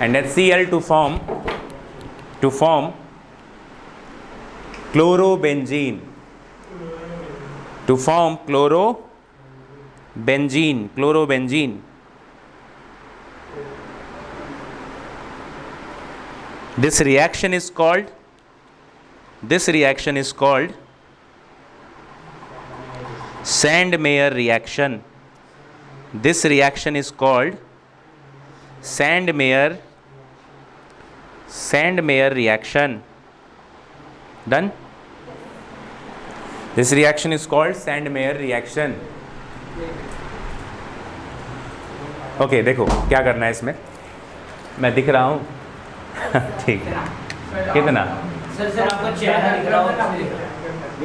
and HCl to form chlorobenzene, to form chlorobenzene. This reaction is called Sandmeyer reaction. This reaction is called Sandmeyer reaction. Done? This reaction is called Sandmeyer reaction. Okay देखो क्या करना है इसमें, मैं दिख रहा हूँ ठीक है, कितना सर आपका चेहरा दिख रहा हो,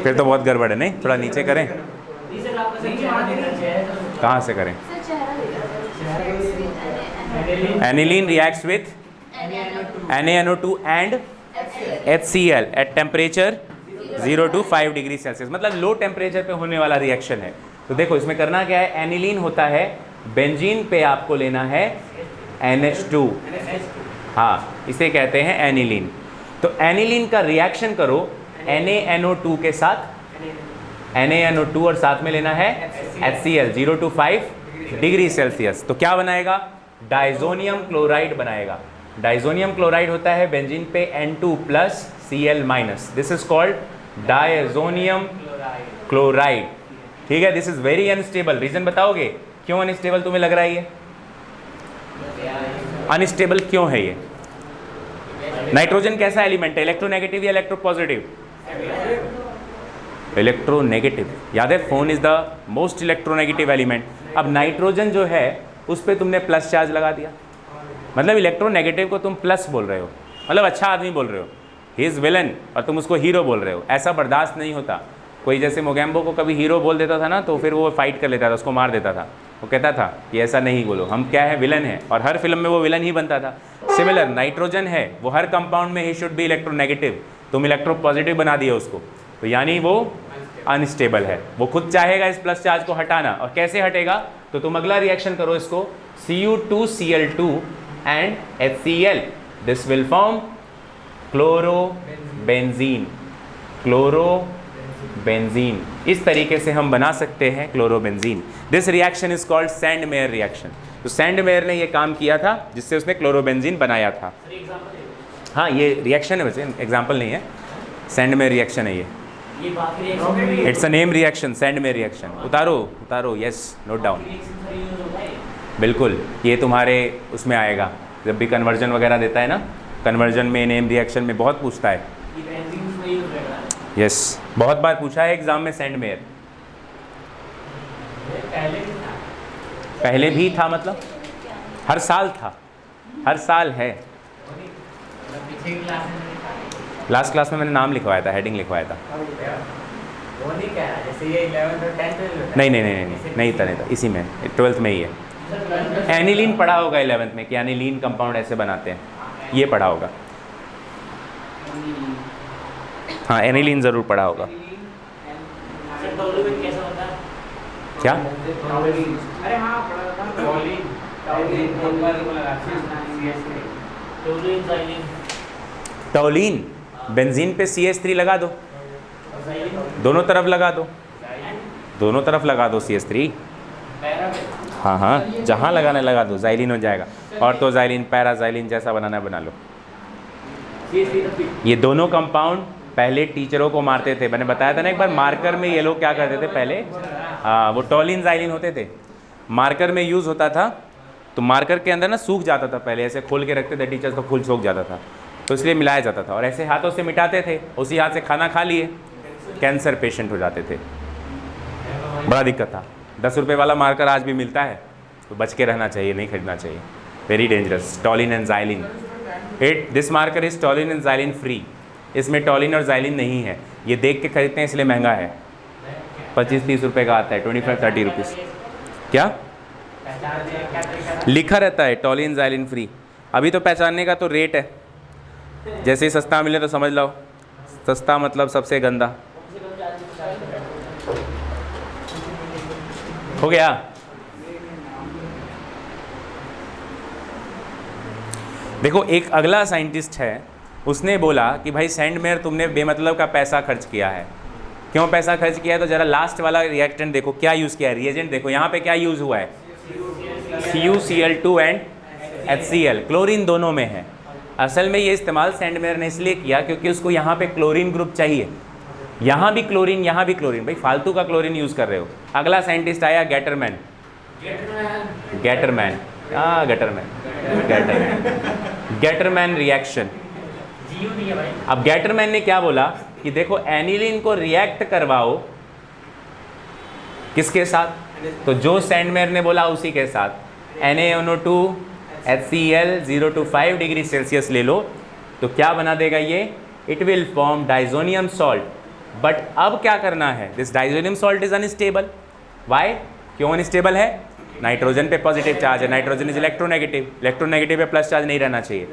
फिर तो बहुत गड़बड़ है, नहीं थोड़ा नीचे करें, सर आपका चेहरा दिख रहा है, कहाँ से करें? Aniline reacts with NaNO2 and HCl at temperature 0 to 5 degree Celsius, मतलब लो टेम्परेचर पे होने वाला रिएक्शन है। तो देखो इसमें करना क्या है, एनिलीन होता है, बेंजीन पे आपको लेना है NH2, हाँ इसे कहते हैं एनिलीन। तो एनिलीन का रिएक्शन करो NaNO2 के साथ, NaNO2 और साथ में लेना है HCl 0 to 5 डिग्री सेल्सियस। तो क्या बनाएगा, डाइजोनियम क्लोराइड बनाएगा। डाइजोनियम क्लोराइड होता है बेंजीन पे N2 plus Cl minus, this is called diazonium chloride. ठीक है, this is very unstable. Reason बताओगे क्यों अनस्टेबल तुम्हें लग रहा है? ये अनस्टेबल क्यों है? ये नाइट्रोजन कैसा एलिमेंट है, इलेक्ट्रोनेगेटिव या इलेक्ट्रोपॉजिटिव? इलेक्ट्रोनेगेटिव, याद है, phone is the most electronegative element. अब नाइट्रोजन जो है उस पर तुमने प्लस चार्ज लगा दिया, मतलब इलेक्ट्रोनेगेटिव को तुम प्लस बोल रहे हो, मतलब अच्छा आदमी बोल रहे हो, ही इज़ विलन, और तुम उसको हीरो बोल रहे हो। ऐसा बर्दाश्त नहीं होता। कोई जैसे मोगैम्बो को कभी हीरो बोल देता था ना, तो फिर वो फाइट कर लेता था, उसको मार देता था। वो कहता था कि ऐसा नहीं बोलो, हम क्या है, विलन है, और हर फिल्म में वो विलन ही बनता था। सिमिलर नाइट्रोजन है, वो हर कंपाउंड में ही शुड बी इलेक्ट्रोनेगेटिव, तुम इलेक्ट्रोपॉजिटिव बना दिए उसको, तो यानी वो अनस्टेबल है। वो खुद चाहेगा इस प्लस चार्ज को हटाना, और कैसे हटेगा? तो तुम अगला रिएक्शन करो इसको, Cu2Cl2 and HCl, this will form chlorobenzene. Chlorobenzene, इस तरीके से हम बना सकते हैं chlorobenzene. This reaction is called Sandmeyer reaction. तो सैंडमेयर ने ये काम किया था जिससे उसने क्लोरोबेंजीन बनाया था। हाँ ये रिएक्शन है, वैसे एग्जाम्पल नहीं है, सैंडमेयर रिएक्शन है ये। It's a name reaction, Sandmeyer reaction. उतारो, यस, नोट डाउन। बिल्कुल, ये तुम्हारे उसमें आएगा जब भी कन्वर्जन वगैरह देता है ना, कन्वर्जन में नेम रिएक्शन में बहुत पूछता है। यस, बहुत बार पूछा है एग्जाम में सैंडमेयर। पहले भी था, मतलब हर साल था, हर साल है। लास्ट क्लास में मैंने नाम लिखवाया था, हेडिंग लिखवाया था। वो नहीं कह रहा, जैसे ये 11th और 10th नहीं था, इसी में 12th में ही है। एनिलीन पढ़ा होगा 11th में कि एनिलीन कंपाउंड ऐसे बनाते हैं, ये पढ़ा होगा। हाँ एनिलीन ज़रूर पढ़ा होगा। क्या? अरे हाँ टोलीन, बेंजीन पे CH3 लगा दो, दोनों तरफ लगा दो CH3। हाँ, जहाँ लगाना लगा दो, ज़ाइलिन हो जाएगा। और तो ज़ाइलिन, पैराज़ाइलिन, जैसा बनाना बना लो। ये दोनों कंपाउंड पहले टीचरों को मारते थे, मैंने बताया था ना एक बार, मार्कर में ये लोग क्या करते थे पहले, हाँ वो टोलिन ज़ाइलिन होते थे, मार्कर में यूज़ होता था। तो मार्कर के अंदर ना सूख जाता था, पहले ऐसे खोल के रखते थे टीचर्स, तो फुल सूख जाता था, तो इसलिए मिलाया जाता था, और ऐसे हाथों से मिटाते थे। उसी हाथ से खाना खा लिए, कैंसर पेशेंट हो जाते थे, बड़ा दिक्कत था। 10 रुपये वाला मार्कर आज भी मिलता है, तो बच के रहना चाहिए, नहीं खरीदना चाहिए, very dangerous. Toluene and xylene, this marker is toluene and xylene free. इसमें टोलिन और ज़ाइलिन नहीं है, ये देख के खरीदते हैं इसलिए महंगा है, 25-30 रुपये का आता है, 25-30 रुपीज़। क्या लिखा रहता है? Toluene xylene free. अभी तो पहचानने का तो रेट है, जैसे ही सस्ता मिले तो समझ लो, सस्ता मतलब सबसे गंदा। हो गया? देखो एक अगला साइंटिस्ट है, उसने बोला कि भाई सैंडमेयर तुमने बेमतलब का पैसा खर्च किया है। क्यों पैसा खर्च किया है? तो ज़रा लास्ट वाला रिएक्टेंट देखो क्या यूज़ किया है, रिएजेंट देखो यहाँ पे क्या यूज़ हुआ है, CuCl2 एंड HCl, क्लोरीन दोनों में है। असल में ये इस्तेमाल सैंडमेयर ने इसलिए किया क्योंकि उसको यहाँ पे क्लोरीन ग्रुप चाहिए, यहाँ भी क्लोरीन यहाँ भी क्लोरीन, भाई फालतू का क्लोरीन यूज़ कर रहे हो। अगला साइंटिस्ट आया गैटरमैन, गैटरमैन रिएक्शन। अब गैटरमैन ने क्या बोला कि देखो एनिलीन को रिएक्ट करवाओ किसके साथ, तो जो सैंडमेयर ने बोला उसी के साथ, NaNO2 HCl 0 to 5 degree Celsius ले लो, तो क्या बना देगा ये, it will form diazonium salt. But अब क्या करना है, this diazonium salt is unstable. Why? क्यों अनस्टेबल है? नाइट्रोजन पे पॉजिटिव चार्ज है, नाइट्रोजन इज इलेक्ट्रोनेगेटिव, इलेक्ट्रोनेगेटिव पे प्लस चार्ज नहीं रहना चाहिए।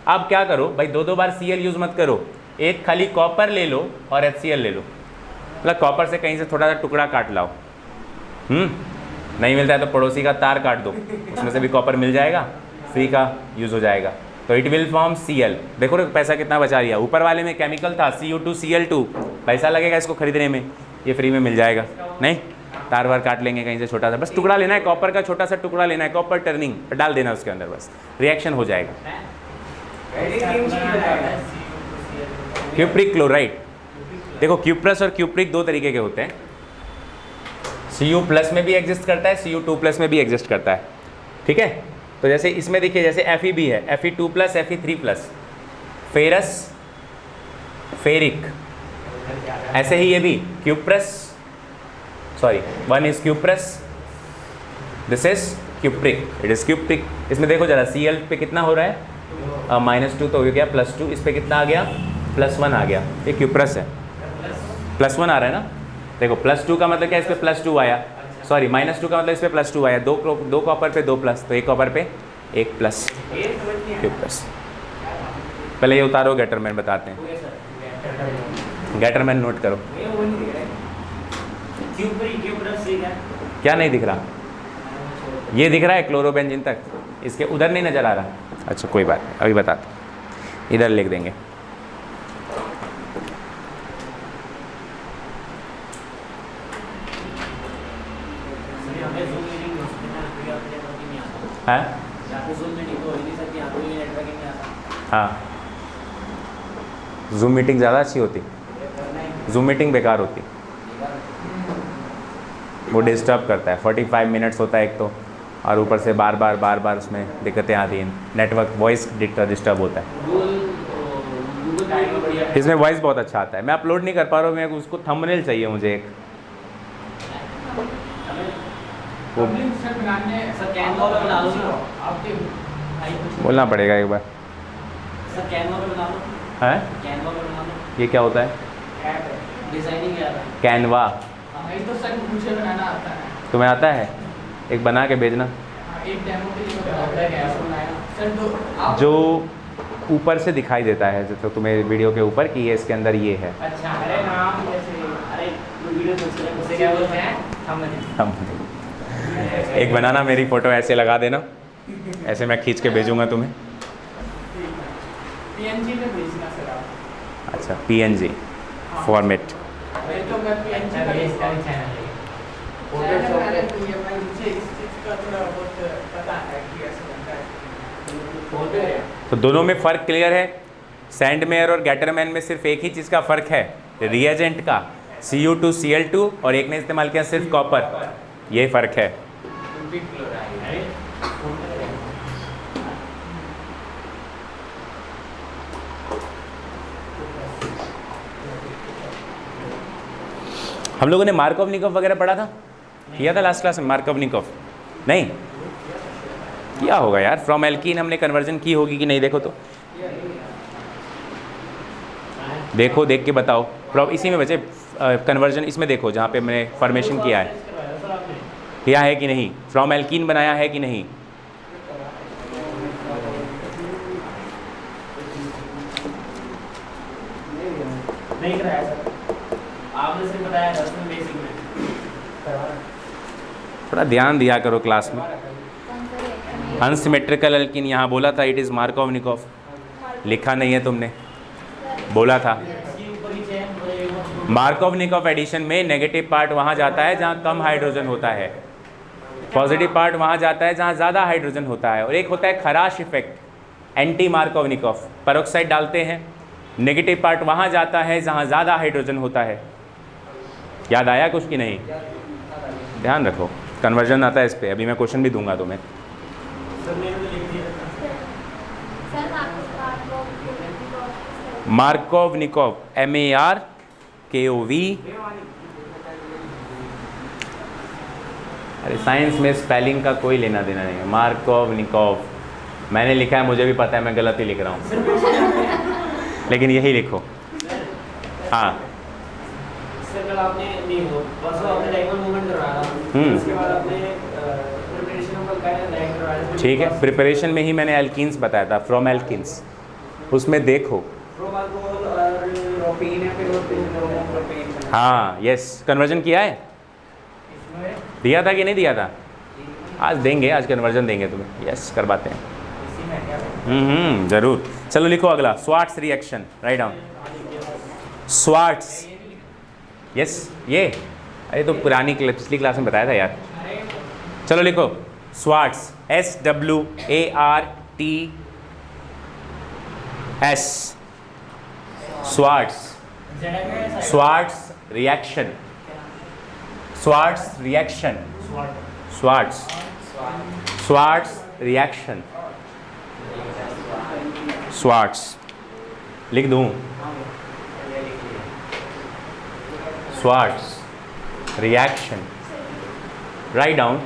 अब क्या करो भाई, दो बार Cl यूज़ मत करो, एक खाली कॉपर ले लो और HCl ले लो, मतलब कॉपर से कहीं से थोड़ा सा टुकड़ा काट लाओ, नहीं मिलता है तो पड़ोसी का तार काट दो, उसमें से भी कॉपर मिल जाएगा, फ्री का यूज़ हो जाएगा, तो इट विल फॉर्म Cl। देखो पैसा कितना बचा लिया, ऊपर वाले में केमिकल था Cu2Cl2, पैसा लगेगा इसको खरीदने में, ये फ्री में मिल जाएगा, नहीं तार वार काट लेंगे कहीं से छोटा सा, बस टुकड़ा लेना है, कॉपर का छोटा सा टुकड़ा लेना है, कॉपर टर्निंग डाल देना उसके अंदर, बस रिएक्शन हो जाएगा। क्यूप्रिक क्लोराइड, देखो क्यूप्रस और क्यूप्रिक दो तरीके के होते हैं, Cu प्लस में भी एग्जिस्ट करता है, Cu2 प्लस में भी एग्जिस्ट करता है, ठीक है। तो जैसे इसमें देखिए, जैसे Fe है, Fe2 plus Fe3 plus, ferrous ferric, ऐसे ही ये भी cuprous, sorry one is cuprous, this is cupric, it is cupric. इसमें देखो जरा Cl पे कितना हो रहा है, -2 तो हो गया, +2, इस पे कितना आ गया, +1 आ गया, ये क्यूप्रस है, +1 आ रहा है ना, देखो +2 का मतलब क्या, इस पे +2 आया, सॉरी -2 का मतलब इस पे +2 आया, दो कॉपर पे 2 प्लस, तो एक कॉपर पे 1 प्लस, क्यूप्रस। पहले ये उतारो, गैटरमैन बताते हैं, गैटरमैन नोट करो, क्या नहीं दिख रहा, ये दिख रहा है क्लोरोबेंजीन तक, इसके उधर नहीं नज़र आ रहा, अच्छा कोई बात नहीं, अभी बताते, इधर लिख देंगे। हाँ हाँ, जूम मीटिंग ज़्यादा अच्छी होती, जूम मीटिंग बेकार होती, वो डिस्टर्ब करता है, 45 मिनट्स होता है एक तो, और ऊपर से बार बार उसमें दिक्कतें आती हैं, नेटवर्क वॉइस डिस्टर्ब होता है। इसमें वॉइस बहुत अच्छा आता है, मैं अपलोड नहीं कर पा रहा हूँ, मैं उसको थंबनेल चाहिए मुझे एक, वो बोलना पड़ेगा एक बार, है ये क्या होता है, कैनवा, तुम्हें आता है, एक बना के भेजना, जो ऊपर से दिखाई देता है, जैसे तुम्हें वीडियो के ऊपर कि ये इसके अंदर ये है, अच्छा, अरे नाम जैसे, अरे वीडियो उसे क्या बोलते हैं, थंबनेल। एक बनाना, मेरी फ़ोटो ऐसे लगा देना, ऐसे मैं खींच के भेजूंगा तुम्हें, PNG में भेजना सर आप, अच्छा PNG फॉर्मेट, तो मैं PNG का इसका भी चैनल है, फोटोशॉप पे मुझे इस चीज़ का थोड़ा बहुत पता है कि ऐसे बनता है, फोटो है। तो दोनों में फ़र्क क्लियर है, सैंडमेयर और गैटरमैन में सिर्फ एक ही चीज़ का फ़र्क है, रिएजेंट का, Cu2Cl2, और एक ने इस्तेमाल किया सिर्फ कॉपर, ये फ़र्क है। हम लोगों ने मार्कोवनिकोव वगैरह पढ़ा था, किया था लास्ट क्लास में मार्कोवनिकोव, नहीं किया होगा यार, फ्रॉम एल्कीन हमने कन्वर्जन की होगी कि नहीं, देखो तो, देखो देख के बताओ, फ्रॉम इसी में बचे कन्वर्जन, इसमें देखो जहाँ पे मैंने फॉर्मेशन किया है कि नहीं, फ्रॉम एल्कीन बनाया है कि नहीं, नहीं कराया सर, आपने सिर्फ बताया 10 में बेसिक में, थोड़ा ध्यान दिया करो क्लास में, अनसिमेट्रिकल एल्कीन यहाँ बोला था इट इज़ मार्कोव-निकोव, लिखा नहीं है तुमने, बोला था। मार्कोव-निकोव एडिशन में नेगेटिव पार्ट वहाँ जाता है जहाँ कम हाइड्रोजन होता है, पॉजिटिव पार्ट वहाँ जाता है जहाँ ज़्यादा हाइड्रोजन होता है। और एक होता है खराश इफेक्ट, एंटी मार्कोव-निकोव, पेरोक्साइड डालते हैं, नेगेटिव पार्ट वहाँ जाता है जहाँ ज़्यादा हाइड्रोजन होता है। याद आया कुछ कि नहीं? ध्यान रखो, कन्वर्जन आता है इस पर, अभी मैं क्वेश्चन भी दूंगा तुम्हें। मार्कोव-निकोव, MARKOV। अरे साइंस में स्पेलिंग का कोई लेना देना नहीं है। मार्कोव-निकोव मैंने लिखा है, मुझे भी पता है मैं गलत ही लिख रहा हूँ, लेकिन यही लिखो। हाँ सर कल आपने नहीं हो बस आपने डायगोनल मूवमेंट करवाया था, उसके बाद आपने प्रिपरेशन का क्या डायग्राम करवाया। ठीक है, प्रिपरेशन में ही मैंने एल्कीन्स बताया था, फ्रॉम एल्कीन्स, उसमें देखो। फ्रॉम अल्कोहल और प्रोपेन या फिर प्रोपेन। हाँ यस, कन्वर्जन किया है, इसमें दिया था कि नहीं दिया था? आज देंगे, आज कन्वर्जन देंगे तुम्हें, यस करवाते हैं। इसी में क्या ज़रूर। चलो लिखो अगला, Swarts reaction, write down. Swarts, yes ये, अरे तो पुरानी पिछली क्लास में बताया था यार। चलो लिखो Swarts, SWARTS, Swarts, Swarts reaction, Swarts reaction, Swarts, Swarts reaction, Swarts लिख दूं? Swarts reaction, write down.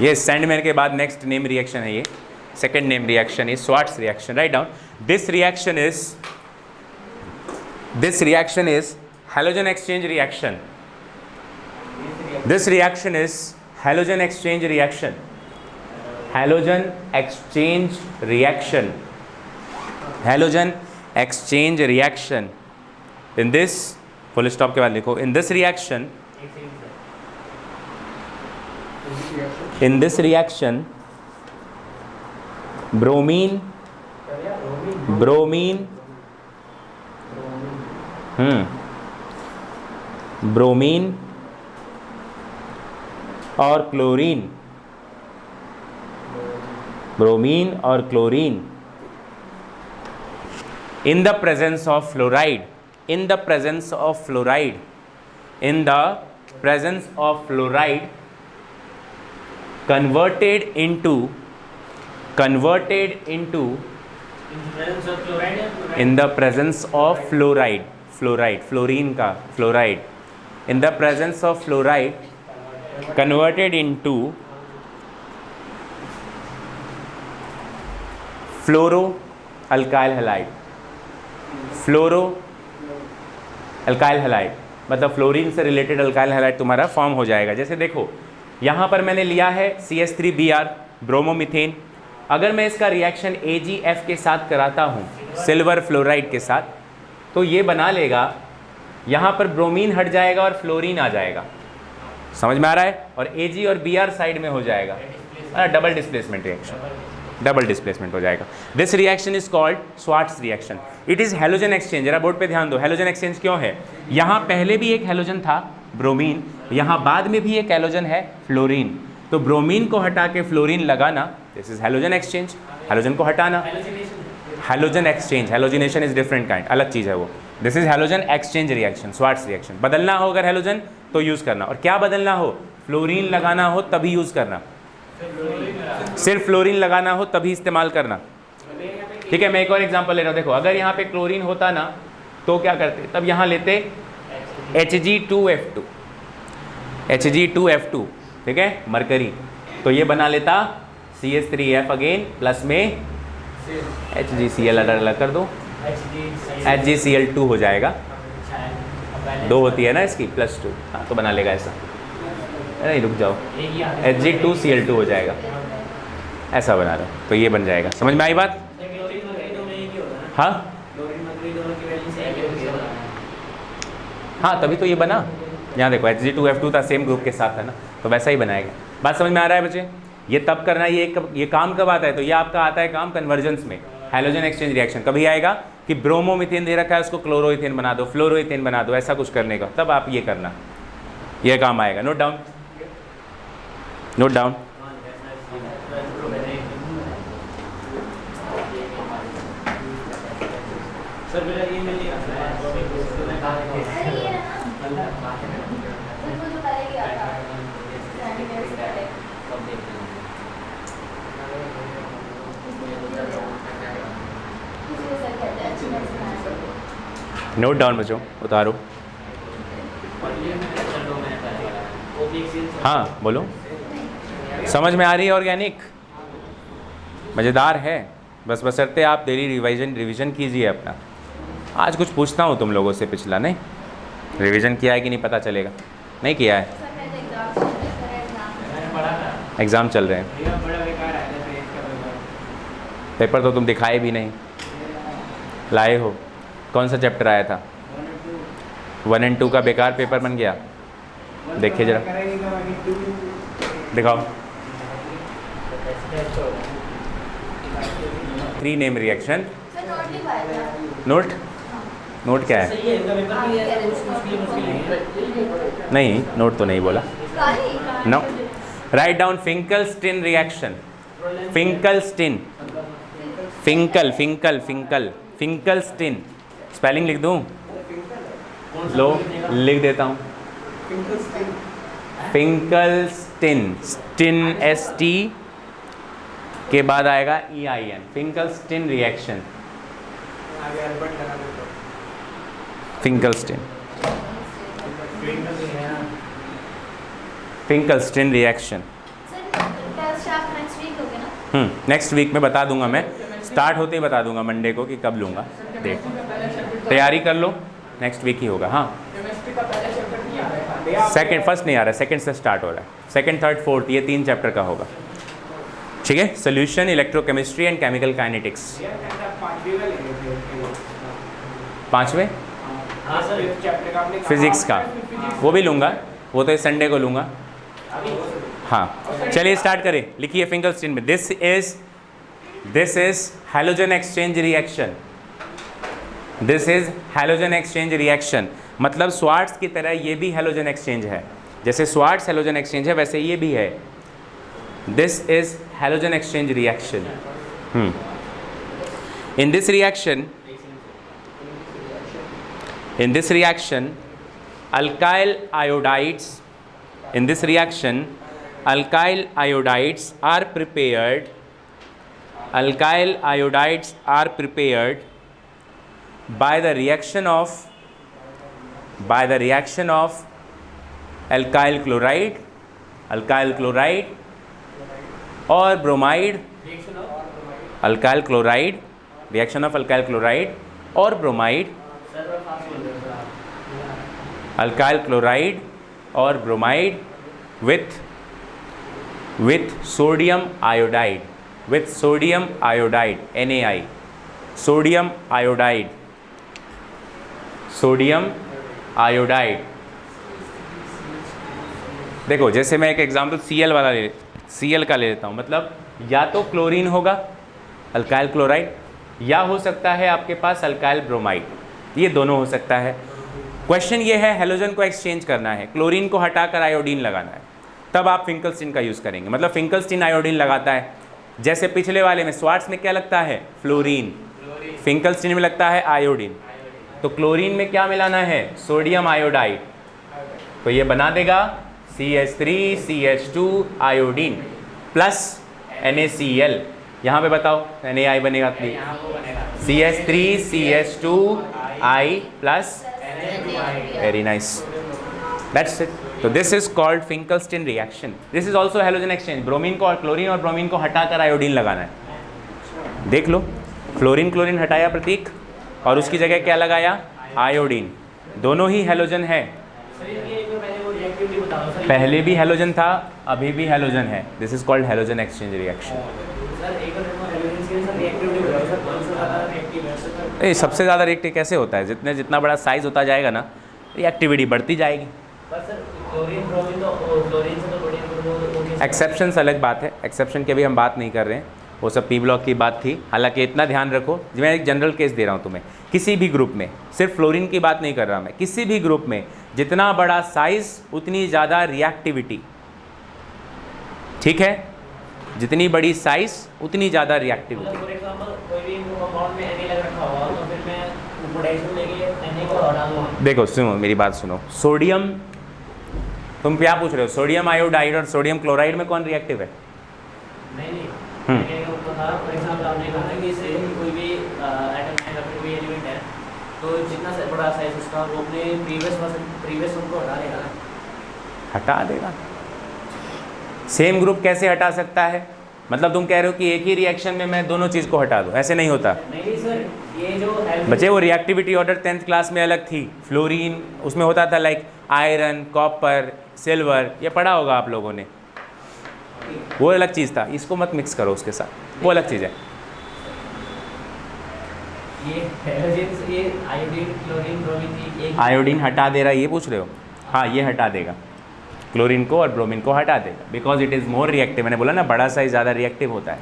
Yes, Sandman के बाद नेक्स्ट नेम रिएक्शन है ये, second name reaction is Swarts reaction, write down. This reaction is halogen exchange reaction. This reaction is halogen exchange reaction. Halogen exchange reaction. Halogen exchange reaction. In this, full stop के बाद लिखो, in this reaction, bromine और chlorine in the presence of fluoride converted into in the presence of fluoride, fluorine का fluoride, in the presence of fluoride converted into fluoroalkyl halide, मतलब fluorine से related alkyl halide तुम्हारा form हो जाएगा। जैसे देखो यहाँ पर मैंने लिया है CH3Br ब्रोमोमीथेन, अगर मैं इसका रिएक्शन AgF के साथ कराता हूँ सिल्वर फ्लोराइड के साथ, तो ये बना लेगा, यहाँ पर ब्रोमीन हट जाएगा और फ्लोरीन आ जाएगा, समझ में आ रहा है, और Ag और Br साइड में हो जाएगा, double displacement reaction, double displacement हो जाएगा। This reaction is called Swarts reaction. It is halogen exchange. जरा बोर्ड पे ध्यान दो, हैलोजन एक्सचेंज क्यों है? यहाँ पहले भी एक हैलोजन था ब्रोमीन, यहाँ बाद में भी एक हैलोजन है फ्लोरीन, तो ब्रोमीन को हटा के फ्लोरीन लगाना, this is halogen exchange. Halogen को हटाना, halogen exchange, halogenation is different kind, अलग चीज़ है वो। This is halogen exchange reaction, Swarts reaction. बदलना हो अगर हैलोजन तो यूज़ करना, और क्या बदलना हो, फ्लोरीन लगाना हो तभी यूज़ करना, सिर्फ फ्लोरीन लगाना हो तभी इस्तेमाल करना। ठीक है, मैं एक और एग्जांपल ले रहा हूँ। देखो अगर यहाँ पे क्लोरीन होता ना तो क्या करते, तब यहाँ लेते Hg2F2, ठीक है, मरकरी, तो ये बना लेता CH3F अगेन, प्लस में HgCl अलग कर दो, HgCl2 हो जाएगा, 2 होती है ना इसकी, +2, हाँ तो बना लेगा ऐसा, नहीं रुक जाओ, Hg2Cl2 हो जाएगा, ऐसा बना लो, तो ये बन जाएगा। समझ में आई बात? हाँ तभी तो ये बना, यहाँ देखो Hg2F2 था, सेम ग्रुप के साथ था ना, तो वैसा ही बनाएगा। बात समझ में आ रहा है बच्चे? ये तब करना, ये काम कब आता है? तो ये आपका आता है काम कन्वर्जेंस में। हैलोजन एक्सचेंज रिएक्शन कभी आएगा कि ब्रोमोमीथेन दे रखा है उसको क्लोरोइथेन बना दो, फ्लोरोइथेन बना दो, ऐसा कुछ करने का, तब आप ये करना, ये काम आएगा। Note down, note down. Sir मेरा ये मिल गया नोट डाउन बच्चों, उतारो। हाँ बोलो, समझ में आ रही है? ऑर्गेनिक मज़ेदार है, बस बशर्ते आप डेली रिवीजन कीजिए अपना। आज कुछ पूछता हूँ तुम लोगों से, पिछला नहीं रिवीजन किया है कि नहीं पता चलेगा। नहीं किया है, एग्ज़ाम चल रहे हैं, पेपर तो तुम दिखाए भी नहीं, लाए हो। कौन सा चैप्टर आया था? 1 और 2 का बेकार पेपर बन गया। देखिए जरा, दिखाओ। 3 नेम रिएक्शन। नोट, नोट क्या है? नहीं, नोट तो नहीं बोला। No, write down Finkelstein reaction. Finkelstein, Finkel Finkel Finkel Finkelstein, spelling लिख दूं? लो लिख देता हूँ। फिंकल-स्टीन, स्टीन ST के बाद आएगा EIN, Finkelstein reaction. Finkelstein, Finkelstein reaction. Next week में बता दूंगा मैं, स्टार्ट होते ही बता दूंगा मंडे को कि कब लूँगा। देख, तैयारी कर लो, नेक्स्ट वीक ही होगा। हाँ, सेकंड, फर्स्ट नहीं आ रहा है, सेकंड से स्टार्ट हो रहा है। सेकंड, थर्ड, फोर्थ, ये 3 चैप्टर का होगा। ठीक है, solution, electrochemistry and chemical kinetics. 5वें फिजिक्स का वो भी लूँगा, वो तो इस संडे को लूँगा। हाँ चलिए स्टार्ट करें। लिखिए फिंकल-स्टीन में, this is halogen exchange reaction. This is halogen exchange reaction, मतलब स्वार्ट्स की तरह ये भी हैलोजन एक्सचेंज है। जैसे स्वार्ट्स हैलोजन एक्सचेंज है वैसे ये भी है। This is halogen exchange reaction. In this reaction alkyl iodides, in this reaction alkyl iodides are prepared, alkyl iodides are prepared by the reaction of alkyl chloride or bromide, alkyl chloride, reaction of alkyl chloride or bromide, alkyl chloride or bromide with sodium iodide, NaI, sodium iodide। देखो जैसे मैं एक example Cl का ले लेता हूँ, मतलब या तो क्लोरीन होगा अल्काइल क्लोराइड, या हो सकता है आपके पास अल्काइल ब्रोमाइड, ये दोनों हो सकता है। क्वेश्चन ये है हैलोजन को एक्सचेंज करना है, क्लोरीन को हटाकर आयोडीन लगाना है, तब आप फिंकल-स्टीन का यूज़ करेंगे। मतलब फिंकल-स्टीन आयोडीन लगाता है, जैसे पिछले वाले में स्वार्ट्स में क्या लगता है? फ्लोरीन, फिंकल-स्टीन में लगता है आयोडीन। तो क्लोरीन में क्या मिलाना है? Sodium iodide. तो ये बना देगा CH3CH2 आयोडीन प्लस NaCl। यहाँ पे बताओ NaI बनेगा, CH3CH2I plus, very nice, that's it. तो this is called Finkelstein reaction. This is also halogen exchange. Bromine को, क्लोरीन और ब्रोमीन को हटाकर आयोडीन लगाना है। देख लो, क्लोरीन हटाया प्रतीक, और उसकी जगह क्या लगाया? आयोडीन। दोनों ही हैलोजन है, पहले भी हैलोजन था, अभी भी हैलोजन है। This is called halogen exchange reaction. ये सबसे ज़्यादा रिएक्टिव कैसे होता है? जितना बड़ा साइज होता जाएगा ना, रिएक्टिविटी बढ़ती जाएगी। एक्सेप्शंस अलग बात है, एक्सेप्शन की अभी हम बात नहीं कर रहे हैं, वो सब पी ब्लॉक की बात थी। हालांकि इतना ध्यान रखो, मैं एक जनरल केस दे रहा हूँ तुम्हें, किसी भी ग्रुप में, सिर्फ फ्लोरीन की बात नहीं कर रहा मैं, किसी भी ग्रुप में जितना बड़ा साइज उतनी ज़्यादा रिएक्टिविटी, ठीक है, जितनी बड़ी साइज उतनी ज़्यादा रिएक्टिविटी। फॉर एग्जांपल कोई भी कंपाउंड में Na लग रखा हुआ तो फिर मैं पोटेशियम लेके Na को हटा दूंगा। देखो सुनो मेरी बात सुनो, सोडियम, तुम क्या पूछ रहे हो, सोडियम आयोडाइड और सोडियम क्लोराइड में कौन रिएक्टिव है? नहीं फॉर एग्जांपल आपने कहा ना कि इससे कोई भी एटम है या फिर कोई एलिमेंट है तो जितना बड़ा साइज उसका वो अपने प्रीवियस उनको हटा देगा ना। हटा देगा। सेम ग्रुप कैसे हटा सकता है? मतलब तुम कह रहे हो कि एक ही रिएक्शन में मैं दोनों चीज़ को हटा दूँ, ऐसे नहीं होता नहीं सर, ये जो बच्चे। वो रिएक्टिविटी ऑर्डर 10th क्लास में अलग थी। फ्लोरीन उसमें होता था लाइक आयरन, कॉपर, सिल्वर, ये पढ़ा होगा आप लोगों ने, वो अलग चीज़ था। इसको मत मिक्स करो उसके साथ, वो अलग चीज़ है। ये हैलोजेंस, ये आयोडीन, क्लोरीन, ब्रोमीन एक आयोडीन हटा दे रहा है ये पूछ रहे हो? हाँ, ये हटा देगा, क्लोरीन को और ब्रोमीन को हटा देगा, because it is more reactive. मैंने बोला ना बड़ा साइज ज़्यादा रिएक्टिव होता है,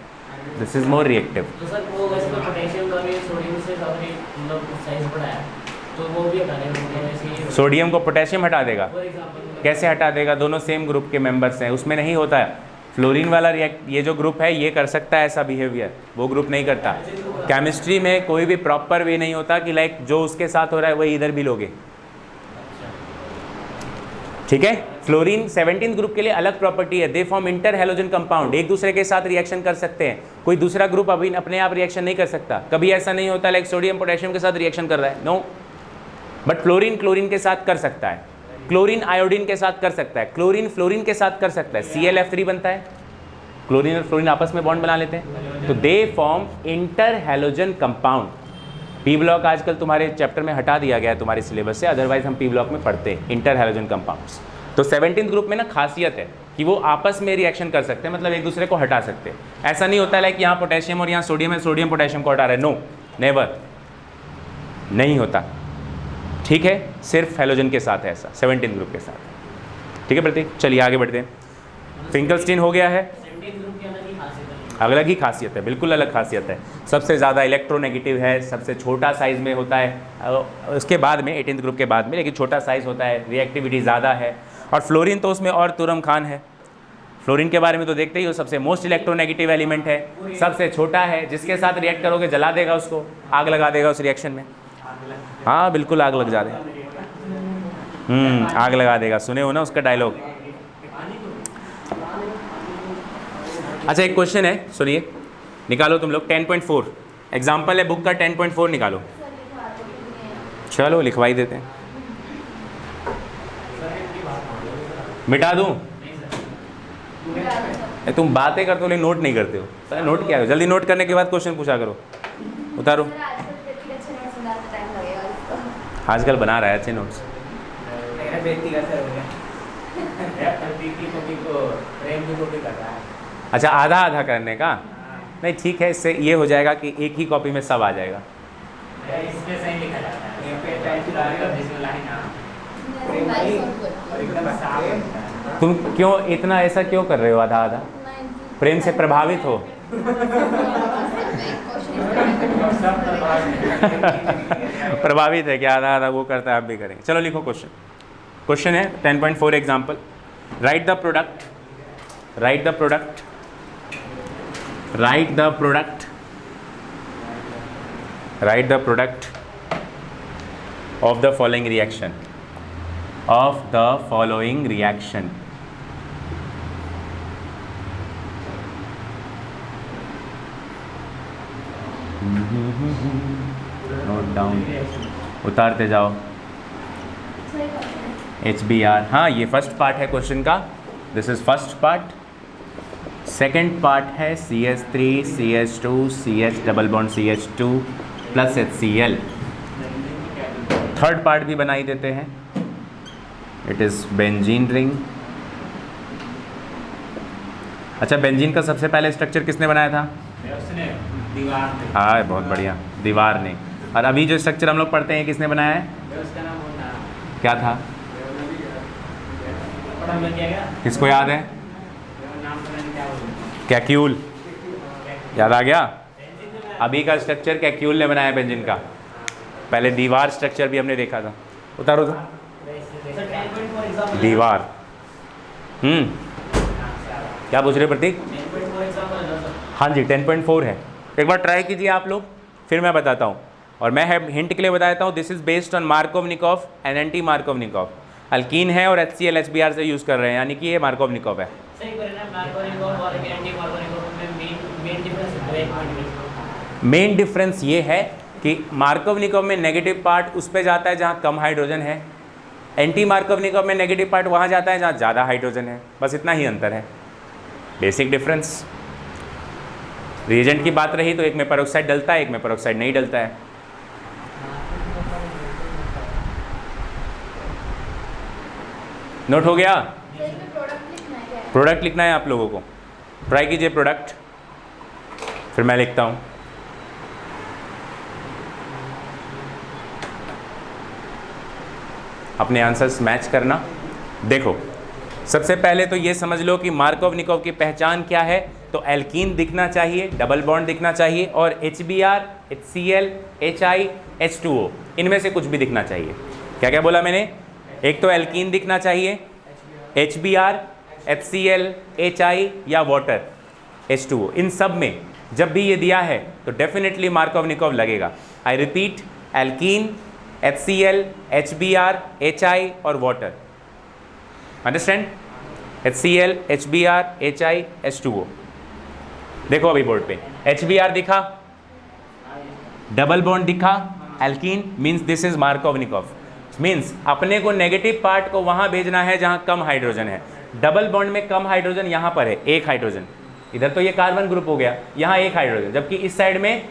दिस इज़ मोर रिएक्टिव। तो सर वो वैसे तो पोटेशियम का भी सोडियम से ज़्यादा मतलब साइज बड़ा है तो वो भी हटा देगा। सोडियम को पोटेशियम हटा देगा? फॉर एग्जांपल कैसे हटा देगा? दोनों सेम ग्रुप के मेंबर्स हैं, उसमें नहीं होता है। फ्लोरीन वाला रिएक्ट, ये जो ग्रुप है ये कर सकता है ऐसा बिहेवियर, वो ग्रुप नहीं करता। केमिस्ट्री में कोई भी प्रॉपर वे नहीं होता कि लाइक जो उसके साथ हो रहा है वही इधर भी लोगे, ठीक है। फ्लोरीन 17th ग्रुप के लिए अलग प्रॉपर्टी है, they form inter halogen compound, एक दूसरे के साथ रिएक्शन कर सकते हैं। कोई दूसरा ग्रुप अभी अपने आप रिएक्शन नहीं कर सकता, कभी ऐसा नहीं होता लाइक सोडियम पोटेशियम के साथ रिएक्शन कर रहा है, नो। बट फ्लोरीन क्लोरीन के साथ कर सकता है, क्लोरीन आयोडीन के साथ कर सकता है, क्लोरीन फ्लोरीन के साथ कर सकता है, ClF3 बनता है, क्लोरीन और फ्लोरीन आपस में बॉन्ड बना लेते हैं, तो they form inter halogen compound. P block आजकल तुम्हारे चैप्टर में हटा दिया गया है तुम्हारे सिलेबस से, अदरवाइज हम पी ब्लॉक में पढ़ते हैं इंटर हैलोजन कंपाउंड्स। तो 17th ग्रुप में ना खासियत है कि वो आपस में रिएक्शन कर सकते हैं, मतलब एक दूसरे को हटा सकते हैं। ऐसा नहीं होता लाइक यहाँ पोटेशियम और यहाँ सोडियम है, सोडियम पोटेशियम को हटा रहा है, नो, नेवर, नहीं होता, ठीक है। सिर्फ हैलोजन के साथ है ऐसा, 17th ग्रुप के साथ, ठीक है प्रतीक। चलिए आगे बढ़ते हैं। फिंकलस्टीन हो गया है, अलग ही खासियत है, बिल्कुल अलग खासियत है। सबसे ज़्यादा इलेक्ट्रोनेगेटिव है, सबसे छोटा साइज़ में होता है, उसके बाद में 18th ग्रुप के बाद में, लेकिन छोटा साइज़ होता है, रिएक्टिविटी ज़्यादा है। और फ्लोरीन तो उसमें और तुरम खान है, फ्लोरीन के बारे में तो देखते ही हो, सबसे मोस्ट इलेक्ट्रोनेगेटिव एलिमेंट है, सबसे छोटा है, जिसके साथ रिएक्ट करोगे जला देगा उसको, आग लगा देगा उस रिएक्शन में। हाँ बिल्कुल आग लग जा रही, आग लगा देगा, सुने हो ना उसका डायलॉग। अच्छा एक क्वेश्चन है, सुनिए, निकालो तुम लोग 10.4, एग्जाम्पल है बुक का 10.4 निकालो। चलो लिखवाई देते हैं, मिटा दूँ? तुम बातें करते हो लेकिन नोट नहीं करते हो, सर नोट क्या है, जल्दी नोट करने के बाद क्वेश्चन पूछा करो। उतारो, आजकल बना रहा है अच्छे नोट्स। अच्छा आधा आधा करने का नहीं, ठीक है, इससे ये हो जाएगा कि एक ही कॉपी में सब आ जाएगा। तुम क्यों इतना ऐसा क्यों कर रहे हो आधा आधा? प्रेम से प्रभावित हो? प्रभावित है कि आधा आधा वो करता है आप भी करेंगे। चलो लिखो क्वेश्चन। क्वेश्चन है 10.4 example, right the product, right the product, right the product, right the product of the following reaction, of the following reaction. Note down, उतारते जाओ। HBr, हाँ ये फर्स्ट पार्ट है क्वेश्चन का, this is first part. Second part है CH3 CH2 CH double bond CH2 plus HCl। Third part भी बनाई देते हैं, इट इज़ बेंजीन रिंग। अच्छा बेंजीन का सबसे पहले स्ट्रक्चर किसने बनाया था? दीवार। हाँ बहुत बढ़िया, दीवार ने। और अभी जो स्ट्रक्चर हम लोग पढ़ते हैं किसने बनाया है? क्या था? किसको याद है? नाम पता नहीं क्या बोलते कैक्यूल, याद आ गया? अभी का स्ट्रक्चर कैक्यूल ने बनाया बेंजीन का, पहले दीवार स्ट्रक्चर भी हमने देखा था। उतारो तो सर 10.4 एग्जांपल दीवार। क्या पूछ रहे प्रतीक? 10.4 एग्जांपल है ना सर? हाँ जी 10.4 है, एक बार ट्राई कीजिए आप लोग, फिर मैं बताता हूँ। और मैं हिंट के लिए बता देता हूँ, this is based on Markovnikov and anti Markovnikov. Alkyne है और HCl HBr से यूज़ कर रहे हैं, यानी कि ये मार्कोवनिकॉफ है। सही कर रहे हैं मार्कोवनिकॉफ और एंटी मार्कोवनिकॉफ में मेन डिफरेंस है। मेन डिफरेंस ये है कि मार्कोवनिकॉफ में नेगेटिव पार्ट उस पे जाता है जहाँ कम हाइड्रोजन है, एंटी मार्कोवनिकॉफ में नेगेटिव पार्ट वहाँ जाता है जहाँ ज़्यादा हाइड्रोजन है, बस इतना ही अंतर है, बेसिक डिफरेंस। रिएजेंट की बात रही तो एक में पेरोक्साइड डलता है, एक में पेरोक्साइड नहीं डलता है। नोट हो गया? प्रोडक्ट लिखना है आप लोगों को, ट्राई कीजिए प्रोडक्ट, फिर मैं लिखता हूँ। अपने आंसर्स मैच करना। देखो सबसे पहले तो ये समझ लो कि मार्कोवनिकॉफ की पहचान क्या है, तो एल्कीन दिखना चाहिए, डबल बॉन्ड दिखना चाहिए, और HBr, HCl, HI, H2O इनमें से कुछ भी दिखना चाहिए। क्या क्या बोला मैंने? एक तो एल्कीन दिखना चाहिए, HBr, HCl, HI या वाटर H2O, इन सब में जब भी ये दिया है तो डेफिनेटली मार्कोवनिकॉफ लगेगा। I repeat, alkene, HCl, HBr, HI और water. Understand? HCl, HBr, HI, H2O। देखो अभी बोर्ड पे HBr दिखा, डबल बॉन्ड दिखा, alkene means this is Markovnikov, means अपने को नेगेटिव पार्ट को वहाँ भेजना है जहाँ कम हाइड्रोजन है। डबल बॉन्ड में कम हाइड्रोजन यहाँ पर है, एक हाइड्रोजन, इधर तो ये कार्बन ग्रुप हो गया, यहाँ एक हाइड्रोजन, जबकि इस साइड में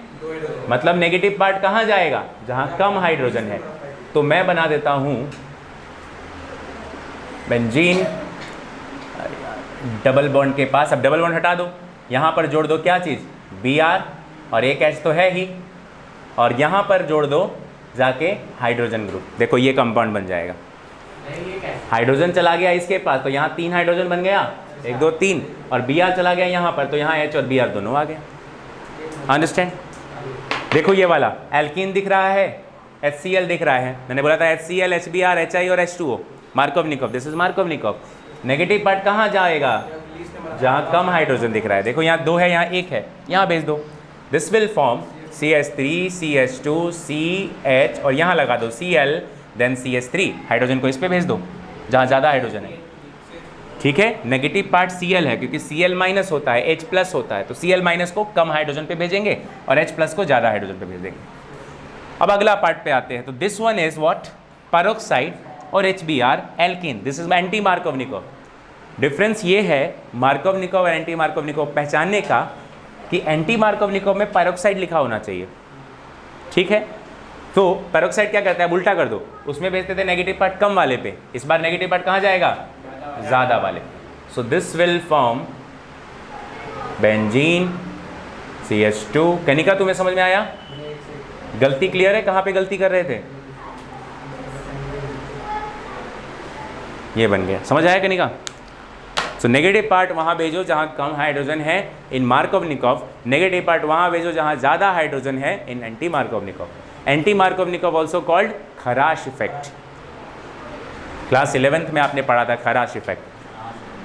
मतलब नेगेटिव पार्ट कहाँ जाएगा? जहाँ कम हाइड्रोजन है। तो मैं बना देता हूँ बेंजीन डबल बॉन्ड के पास, अब डबल बॉन्ड हटा दो, यहाँ पर जोड़ दो क्या चीज़? Br, और एक H तो है ही, और यहाँ पर जोड़ दो जाके हाइड्रोजन ग्रुप। देखो ये कंपाउंड बन जाएगा, हाइड्रोजन चला गया इसके पास तो यहाँ 3 हाइड्रोजन बन गया, 1 2 3, और Br चला गया यहाँ पर तो यहाँ H और Br दोनों आ गए। अंडरस्टैंड? देखो ये वाला एल्कीन दिख रहा है, HCl दिख रहा है, मैंने बोला था HCl, HBr, HI और H2O, Markovnikov, this is Markovnikov. Negative part कहाँ जाएगा? जहाँ कम हाइड्रोजन दिख रहा है। देखो यहाँ 2 है, यहाँ 1 है, यहाँ भेज दो, this will form CH3, CH2, CH, और यहाँ लगा दो Cl, देन CH3, हाइड्रोजन को इस पे भेज दो जहाँ ज़्यादा हाइड्रोजन है। ठीक है, नेगेटिव पार्ट Cl है क्योंकि Cl माइनस होता है, H प्लस होता है, तो Cl माइनस को कम हाइड्रोजन पे भेजेंगे और H प्लस को ज़्यादा हाइड्रोजन पे भेज देंगे। अब अगला पार्ट पे आते हैं, तो this one is what? Peroxide और HBr, alkene, this is anti Markovnikov. Difference ये है मार्कोवनिकॉफ और एंटी मार्कोवनिकॉफ पहचानने का कि एंटी मार्कोवनिकॉफ में पेरोक्साइड लिखा होना चाहिए। ठीक है, तो पेरोक्साइड क्या करता है? उल्टा कर दो, उसमें भेजते थे नेगेटिव पार्ट कम वाले पे, इस बार नेगेटिव पार्ट कहाँ जाएगा? ज़्यादा वाले। So this will form benzene CH2। Kanika तुम्हें समझ में आया? गलती क्लियर है? कहाँ पे गलती कर रहे थे? ये बन गया, समझ आया कनिका? सो नेगेटिव पार्ट वहाँ भेजो जहाँ कम हाइड्रोजन है इन मार्कोवनिकॉफ, नेगेटिव पार्ट वहाँ भेजो जहाँ ज़्यादा हाइड्रोजन है in anti Markovnikov. Anti Markovnikov also called Kharasch effect. Class 11th में आपने पढ़ा था खराश इफेक्ट,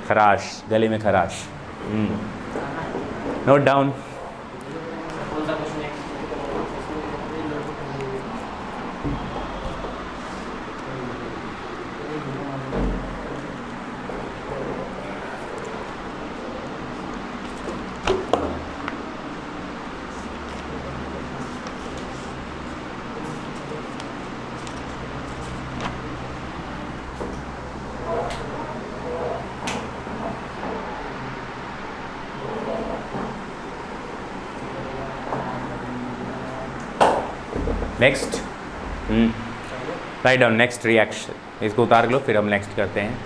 खराश, गले में खराश। Note down. कौन सा क्वेश्चन है? Next, write down next reaction, इसको उतार लो फिर हम नेक्स्ट करते हैं।